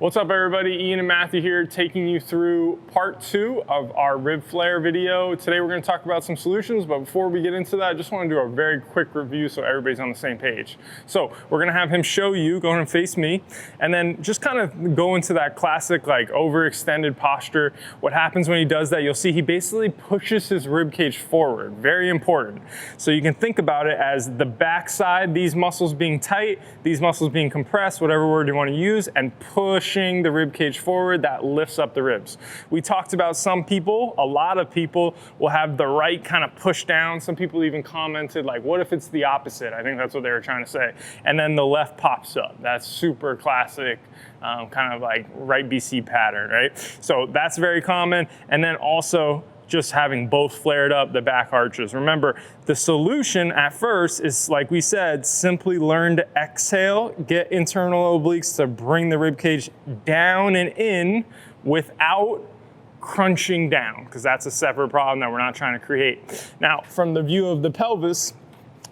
What's up everybody, Ian and Matthew here taking you through part 2 of our rib flare video. Today we're going to talk about some solutions, but before we get into that, I just want to do a very quick review so everybody's on the same page. So we're going to have him show you, go ahead and face me, and then just kind of go into that classic like overextended posture. What happens when he does that, you'll see he basically pushes his rib cage forward, very important. So you can think about it as the back side, these muscles being tight, these muscles being compressed, whatever word you want to use, and pushing the rib cage forward, that lifts up the ribs. We talked about some people, a lot of people will have the right kind of push down. Some people even commented like, what if it's the opposite? I think that's what they were trying to say. And then the left pops up. That's super classic, kind of like right BC pattern, right? So that's very common. And then also just having both flared up, the back arches. Remember, the solution at first is, like we said, simply learn to exhale, get internal obliques to bring the rib cage down and in without crunching down, because that's a separate problem that we're not trying to create. Now, from the view of the pelvis,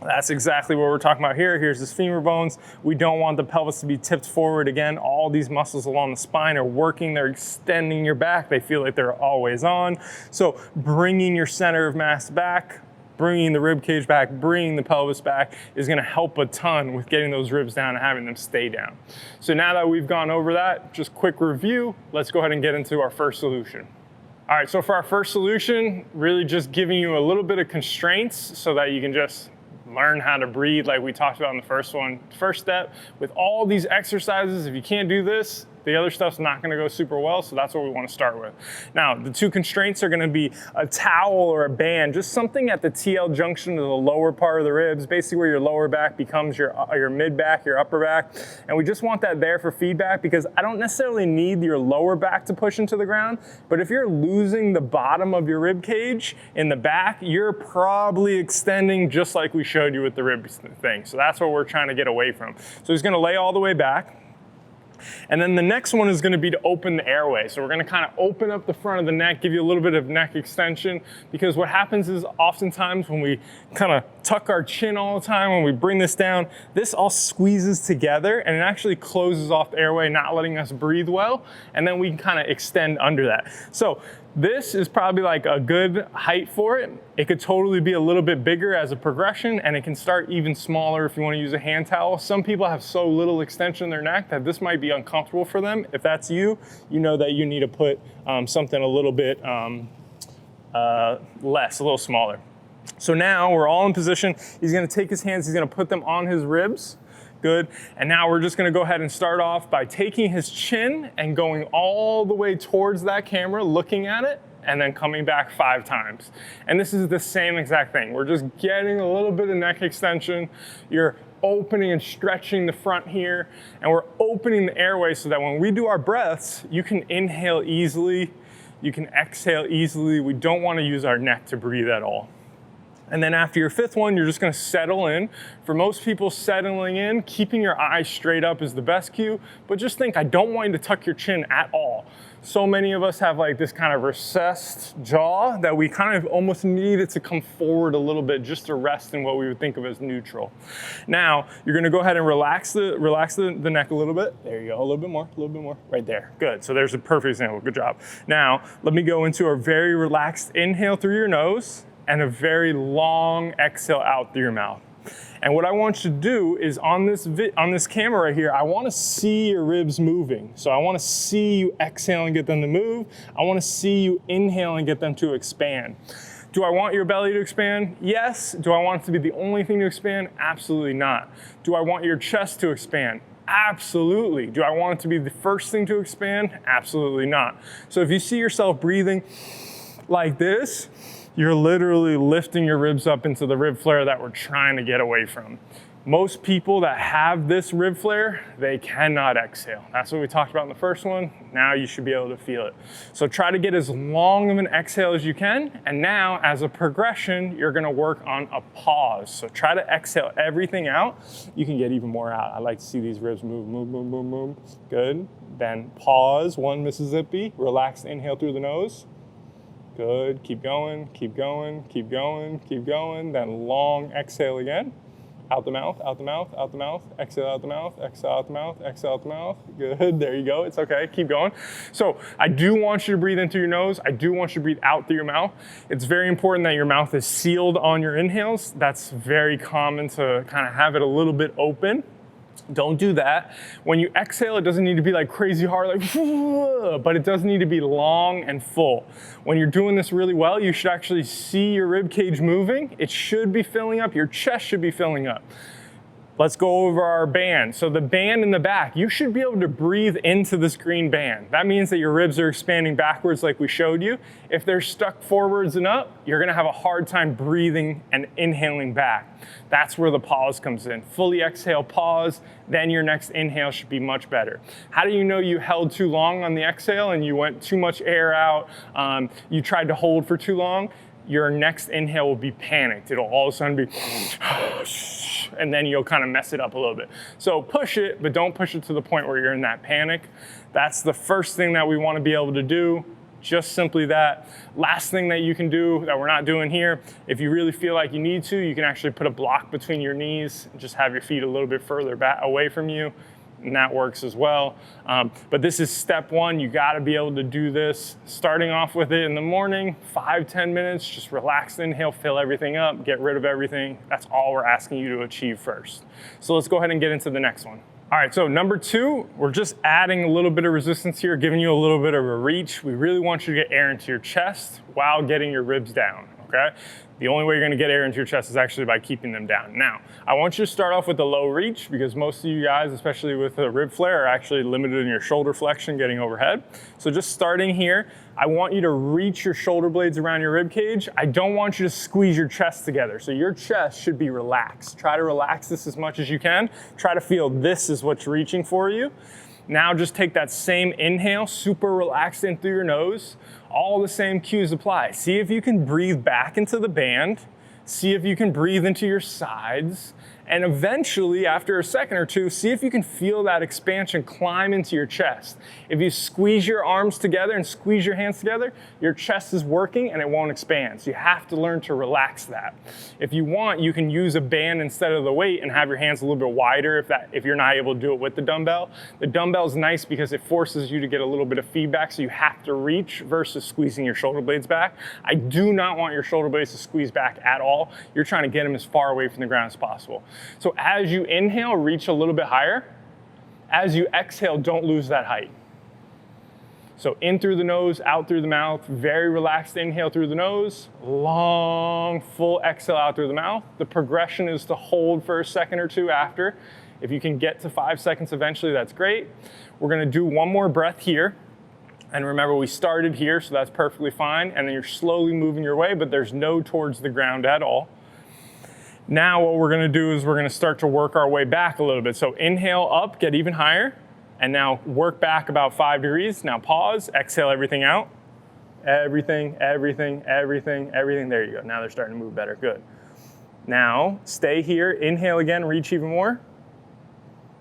that's exactly what we're talking about here. Here's his femur bones. We don't want the pelvis to be tipped forward again. All these muscles along the spine are working. They're extending your back. They feel like they're always on. So bringing your center of mass back, bringing the rib cage back, bringing the pelvis back is gonna help a ton with getting those ribs down and having them stay down. So now that we've gone over that, just quick review, let's go ahead and get into our first solution. All right, so for our first solution, really just giving you a little bit of constraints so that you can just learn how to breathe like we talked about in the first one. First step, with all these exercises, if you can't do this, the other stuff's not gonna go super well, so that's what we wanna start with. Now, the two constraints are gonna be a towel or a band, just something at the TL junction of the lower part of the ribs, basically where your lower back becomes your mid back, your upper back. And we just want that there for feedback, because I don't necessarily need your lower back to push into the ground, but if you're losing the bottom of your rib cage in the back, you're probably extending just like we showed you with the rib thing. So that's what we're trying to get away from. So he's gonna lay all the way back. And then the next one is going to be to open the airway. So we're going to kind of open up the front of the neck, give you a little bit of neck extension, because what happens is oftentimes when we kind of tuck our chin all the time, when we bring this down, this all squeezes together and it actually closes off the airway, not letting us breathe well. And then we can kind of extend under that. So this is probably like a good height for it. It could totally be a little bit bigger as a progression, and it can start even smaller if you want to use a hand towel. Some people have so little extension in their neck that this might be uncomfortable for them. If that's you, you know that you need to put something a little bit less, a little smaller. So now we're all in position. He's going to take his hands, he's going to put them on his ribs. Good. And now we're just going to go ahead and start off by taking his chin and going all the way towards that camera, looking at it, and then coming back 5 times. And this is the same exact thing. We're just getting a little bit of neck extension. You're opening and stretching the front here, and we're opening the airway so that when we do our breaths, you can inhale easily, you can exhale easily. We don't want to use our neck to breathe at all. And then after your 5th one, you're just gonna settle in. For most people, settling in, keeping your eyes straight up is the best cue, but just think, I don't want you to tuck your chin at all. So many of us have like this kind of recessed jaw that we kind of almost need it to come forward a little bit just to rest in what we would think of as neutral. Now, you're gonna go ahead and relax the neck a little bit. There you go, a little bit more, right there. Good, so there's a perfect example, good job. Now, let me go into a very relaxed inhale through your nose, and a very long exhale out through your mouth. And what I want you to do is on this camera right here, I want to see your ribs moving. So I want to see you exhale and get them to move. I want to see you inhale and get them to expand. Do I want your belly to expand? Yes. Do I want it to be the only thing to expand? Absolutely not. Do I want your chest to expand? Absolutely. Do I want it to be the first thing to expand? Absolutely not. So if you see yourself breathing like this, you're literally lifting your ribs up into the rib flare that we're trying to get away from. Most people that have this rib flare, they cannot exhale. That's what we talked about in the first one. Now you should be able to feel it. So try to get as long of an exhale as you can. And now as a progression, you're gonna work on a pause. So try to exhale everything out. You can get even more out. I like to see these ribs move. Good. Then pause, 1 Mississippi. Relaxed inhale through the nose. Good, keep going. Then long exhale again. Out the mouth, out the mouth, out the mouth, exhale out the mouth, exhale out the mouth, exhale out the mouth. Good, there you go, it's okay, keep going. So I do want you to breathe in through your nose. I do want you to breathe out through your mouth. It's very important that your mouth is sealed on your inhales. That's very common to kind of have it a little bit open. Don't do that. When you exhale, it doesn't need to be like crazy hard, like, but it does need to be long and full. When you're doing this really well, you should actually see your rib cage moving. It should be filling up. Your chest should be filling up. Let's go over our band. So the band in the back, you should be able to breathe into this green band. That means that your ribs are expanding backwards like we showed you. If they're stuck forwards and up, you're gonna have a hard time breathing and inhaling back. That's where the pause comes in. Fully exhale, pause, then your next inhale should be much better. How do you know you held too long on the exhale and you went too much air out, you tried to hold for too long? Your next inhale will be panicked. It'll all of a sudden be, and then you'll kind of mess it up a little bit. So push it, but don't push it to the point where you're in that panic. That's the first thing that we want to be able to do. Just simply that. Last thing that you can do that we're not doing here, if you really feel like you need to, you can actually put a block between your knees and just have your feet a little bit further back away from you. And that works as well. But this is step one. You gotta be able to do this. Starting off with it in the morning, 5-10 minutes, just relax the inhale, fill everything up, get rid of everything. That's all we're asking you to achieve first. So let's go ahead and get into the next one. All right, so number 2, we're just adding a little bit of resistance here, giving you a little bit of a reach. We really want you to get air into your chest while getting your ribs down, okay? The only way you're gonna get air into your chest is actually by keeping them down. Now, I want you to start off with a low reach because most of you guys, especially with a rib flare, are actually limited in your shoulder flexion getting overhead. So just starting here, I want you to reach your shoulder blades around your rib cage. I don't want you to squeeze your chest together. So your chest should be relaxed. Try to relax this as much as you can. Try to feel this is what's reaching for you. Now just take that same inhale, super relaxed in through your nose. All the same cues apply. See if you can breathe back into the band. See if you can breathe into your sides. And eventually, after a second or two, see if you can feel that expansion climb into your chest. If you squeeze your arms together and squeeze your hands together, your chest is working and it won't expand. So you have to learn to relax that. If you want, you can use a band instead of the weight and have your hands a little bit wider if you're not able to do it with the dumbbell. The dumbbell is nice because it forces you to get a little bit of feedback, so you have to reach versus squeezing your shoulder blades back. I do not want your shoulder blades to squeeze back at all. You're trying to get them as far away from the ground as possible. So as you inhale, reach a little bit higher. As you exhale, don't lose that height. So in through the nose, out through the mouth, very relaxed inhale through the nose, long, full exhale out through the mouth. The progression is to hold for a second or two after. If you can get to 5 seconds eventually, that's great. We're gonna do one more breath here. And remember, we started here, so that's perfectly fine. And then you're slowly moving your way, but there's no towards the ground at all. Now what we're gonna do is we're gonna start to work our way back a little bit. So inhale up, get even higher, and now work back about 5 degrees. Now pause, exhale everything out. Everything, everything, everything, everything. There you go. Now they're starting to move better, good. Now stay here, inhale again, reach even more.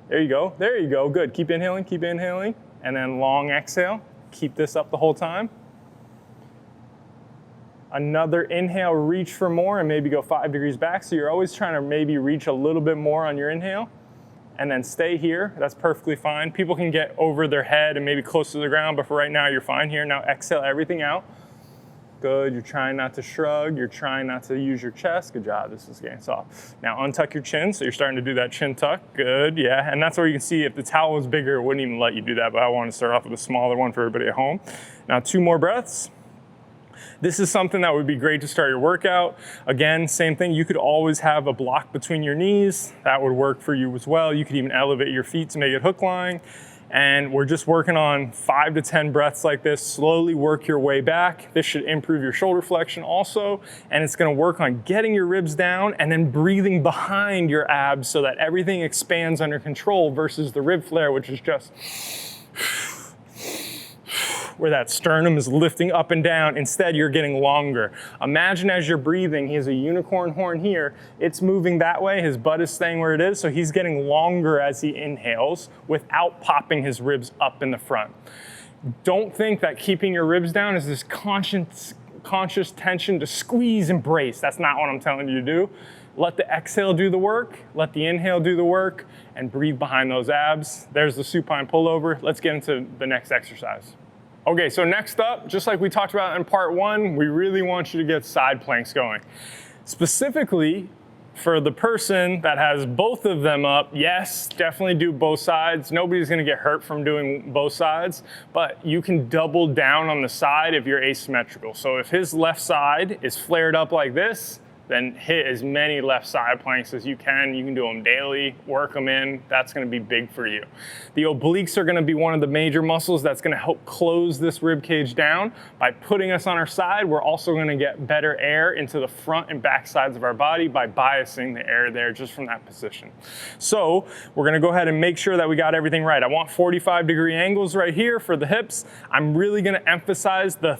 There you go, good. Keep inhaling, and then long exhale. Keep this up the whole time. Another inhale, reach for more and maybe go 5 degrees back. So you're always trying to maybe reach a little bit more on your inhale and then stay here. That's perfectly fine. People can get over their head and maybe close to the ground, but for right now, you're fine here. Now exhale everything out. Good, you're trying not to shrug. You're trying not to use your chest. Good job, this is getting soft. Now untuck your chin. So you're starting to do that chin tuck. Good, yeah. And that's where you can see if the towel was bigger, it wouldn't even let you do that, but I want to start off with a smaller one for everybody at home. Now 2 more breaths. This is something that would be great to start your workout. Again, same thing, you could always have a block between your knees. That would work for you as well. You could even elevate your feet to make it hook lying. And we're just working on 5 to 10 breaths like this. Slowly work your way back. This should improve your shoulder flexion also. And it's gonna work on getting your ribs down and then breathing behind your abs so that everything expands under control versus the rib flare, which is just where that sternum is lifting up and down. Instead, you're getting longer. Imagine as you're breathing, he has a unicorn horn here. It's moving that way. His butt is staying where it is. So he's getting longer as he inhales without popping his ribs up in the front. Don't think that keeping your ribs down is this conscious tension to squeeze and brace. That's not what I'm telling you to do. let the exhale do the work, let the inhale do the work, and breathe behind those abs. There's the supine pullover. Let's get into the next exercise. Okay, so next up, just like we talked about in part 1, we really want you to get side planks going. Specifically, for the person that has both of them up, yes, definitely do both sides. Nobody's gonna get hurt from doing both sides, but you can double down on the side if you're asymmetrical. So if his left side is flared up like this, then hit as many left side planks as you can. You can do them daily, work them in. That's gonna be big for you. The obliques are gonna be one of the major muscles that's gonna help close this rib cage down. By putting us on our side, we're also gonna get better air into the front and back sides of our body by biasing the air there just from that position. So we're gonna go ahead and make sure that we got everything right. I want 45-degree angles right here for the hips. I'm really gonna emphasize the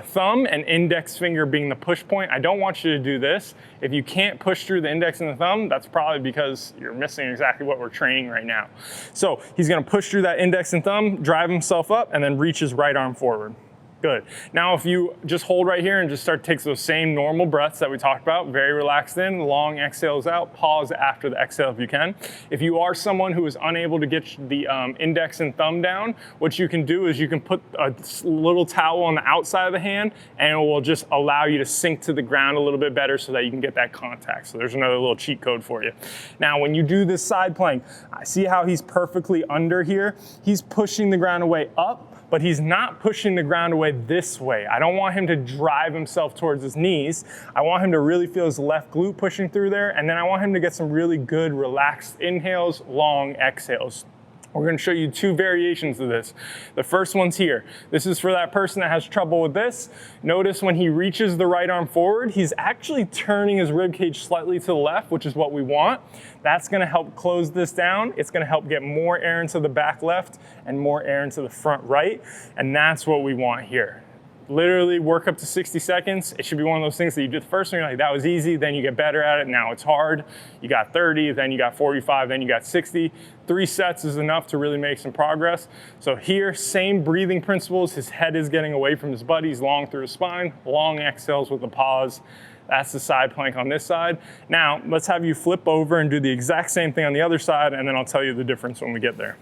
thumb and index finger being the push point. I don't want you to do this. If you can't push through the index and the thumb, that's probably because you're missing exactly what we're training right now. So he's gonna push through that index and thumb, drive himself up, and then reach his right arm forward. Good. Now if you just hold right here and just start to take those same normal breaths that we talked about, very relaxed in, long exhales out, pause after the exhale if you can. If you are someone who is unable to get the index and thumb down, what you can do is you can put a little towel on the outside of the hand and it will just allow you to sink to the ground a little bit better so that you can get that contact. So there's another little cheat code for you. Now when you do this side plank, I see how he's perfectly under here. He's pushing the ground away up, but he's not pushing the ground away this way. I don't want him to drive himself towards his knees. I want him to really feel his left glute pushing through there, and then I want him to get some really good relaxed inhales, long exhales. We're gonna show you 2 variations of this. The first one's here. This is for that person that has trouble with this. Notice when he reaches the right arm forward, he's actually turning his rib cage slightly to the left, which is what we want. That's gonna help close this down. It's gonna help get more air into the back left and more air into the front right, and that's what we want here. Literally work up to 60 seconds. It should be one of those things that you do the first one, you're like, that was easy, then you get better at it, now it's hard. You got 30, then you got 45, then you got 60. 3 sets is enough to really make some progress. So here, same breathing principles. His head is getting away from his butt. He's long through his spine, long exhales with a pause. That's the side plank on this side. Now, let's have you flip over and do the exact same thing on the other side, and then I'll tell you the difference when we get there.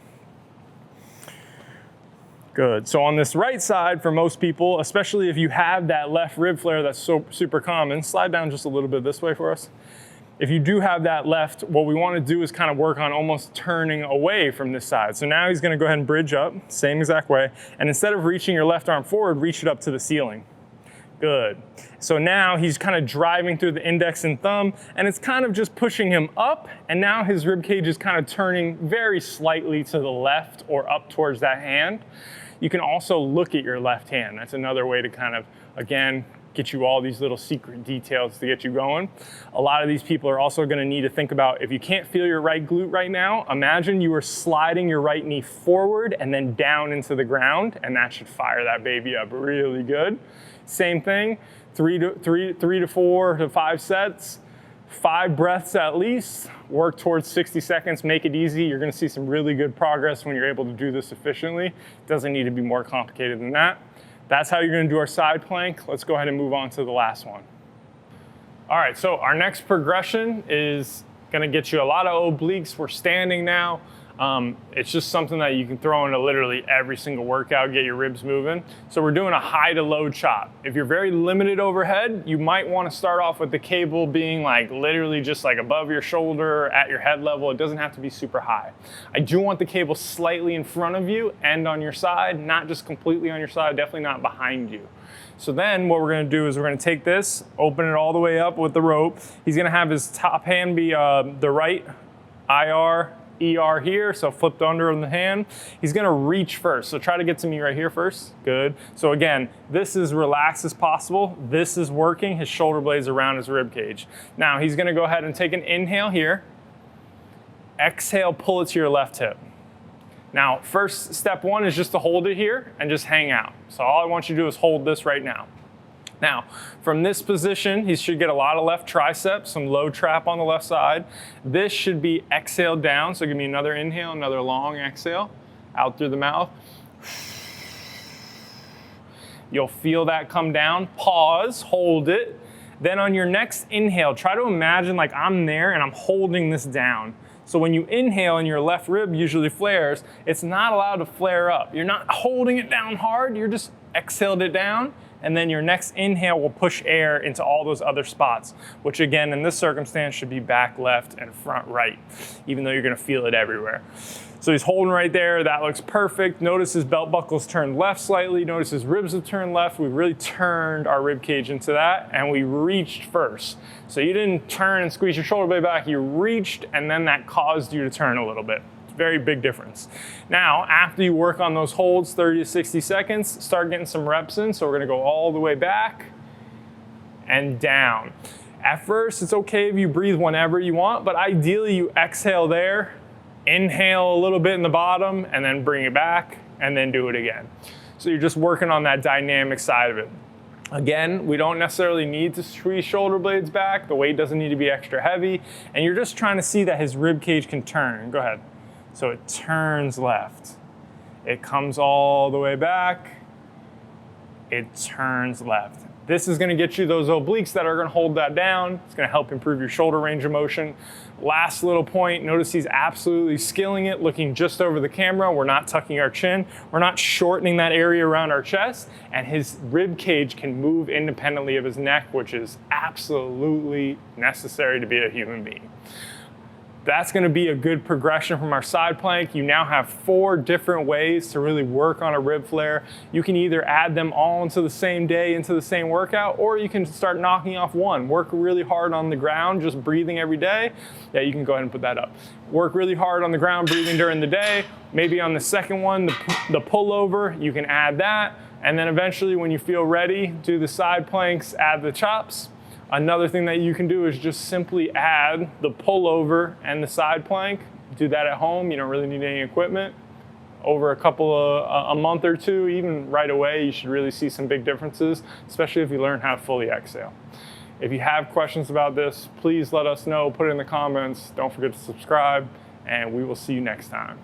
Good. So on this right side, for most people, especially if you have that left rib flare that's so super common, slide down just a little bit this way for us. If you do have that left, what we want to do is kind of work on almost turning away from this side. So now he's going to go ahead and bridge up, same exact way. And instead of reaching your left arm forward, reach it up to the ceiling. Good. So now he's kind of driving through the index and thumb, and it's kind of just pushing him up, and now his rib cage is kind of turning very slightly to the left or up towards that hand. You can also look at your left hand. That's another way to kind of, again, get you all these little secret details to get you going. A lot of these people are also gonna need to think about, if you can't feel your right glute right now, imagine you were sliding your right knee forward and then down into the ground, and that should fire that baby up really good. Same thing, 3 to 4 to 5 sets, 5 breaths at least, work towards 60 seconds, make it easy. You're gonna see some really good progress when you're able to do this efficiently. It doesn't need to be more complicated than that. That's how you're gonna do our side plank. Let's go ahead and move on to the last one. All right, so our next progression is gonna get you a lot of obliques. We're standing now. It's just something that you can throw into literally every single workout, get your ribs moving. So we're doing a high to low chop. If you're very limited overhead, you might want to start off with the cable being like literally just like above your shoulder, at your head level. It doesn't have to be super high. I do want the cable slightly in front of you and on your side, not just completely on your side, definitely not behind you. So then what we're gonna do is we're gonna take this, open it all the way up with the rope. He's gonna have his top hand be the right IR, ER here, so flipped under on the hand. He's gonna reach first, so try to get to me right here first. Good. So again, this is relaxed as possible. This is working. His shoulder blades around his rib cage. Now he's gonna go ahead and take an inhale here. Exhale, pull it to your left hip. Now, first step 1 is just to hold it here and just hang out. So all I want you to do is hold this right now. Now, from this position, he should get a lot of left triceps, some low trap on the left side. This should be exhaled down, so give me another inhale, another long exhale, out through the mouth. You'll feel that come down. Pause, hold it, Then on your next inhale, try to imagine like I'm there and I'm holding this down. So when you inhale and your left rib usually flares, it's not allowed to flare up. You're not holding it down hard, you're just exhaled it down, and then your next inhale will push air into all those other spots, which again, in this circumstance, should be back left and front right, even though you're gonna feel it everywhere. So he's holding right there, that looks perfect. Notice his belt buckle's turned left slightly, notice his ribs have turned left. We really turned our rib cage into that, and we reached first. So you didn't turn and squeeze your shoulder blade back, you reached, and then that caused you to turn a little bit. Very big difference. Now, after you work on those holds, 30 to 60 seconds, start getting some reps in. So we're gonna go all the way back and down. At first, it's okay if you breathe whenever you want, but ideally you exhale there, inhale a little bit in the bottom, and then bring it back, and then do it again. So you're just working on that dynamic side of it. Again, we don't necessarily need to squeeze shoulder blades back. The weight doesn't need to be extra heavy, and you're just trying to see that his rib cage can turn. Go ahead. So it turns left. It comes all the way back. It turns left. This is gonna get you those obliques that are gonna hold that down. It's gonna help improve your shoulder range of motion. Last little point, notice he's absolutely skilling it, looking just over the camera. We're not tucking our chin. We're not shortening that area around our chest, and his rib cage can move independently of his neck, which is absolutely necessary to be a human being. That's gonna be a good progression from our side plank. You now have 4 different ways to really work on a rib flare. You can either add them all into the same day, into the same workout, or you can start knocking off one. Work really hard on the ground, just breathing every day. Yeah, you can go ahead and put that up. Work really hard on the ground, breathing during the day. Maybe on the second one, the pullover, you can add that. And then eventually when you feel ready, do the side planks, add the chops. Another thing that you can do is just simply add the pullover and the side plank. Do that at home, you don't really need any equipment. Over a month or two, even right away, you should really see some big differences, especially if you learn how to fully exhale. If you have questions about this, please let us know, put it in the comments. Don't forget to subscribe, and we will see you next time.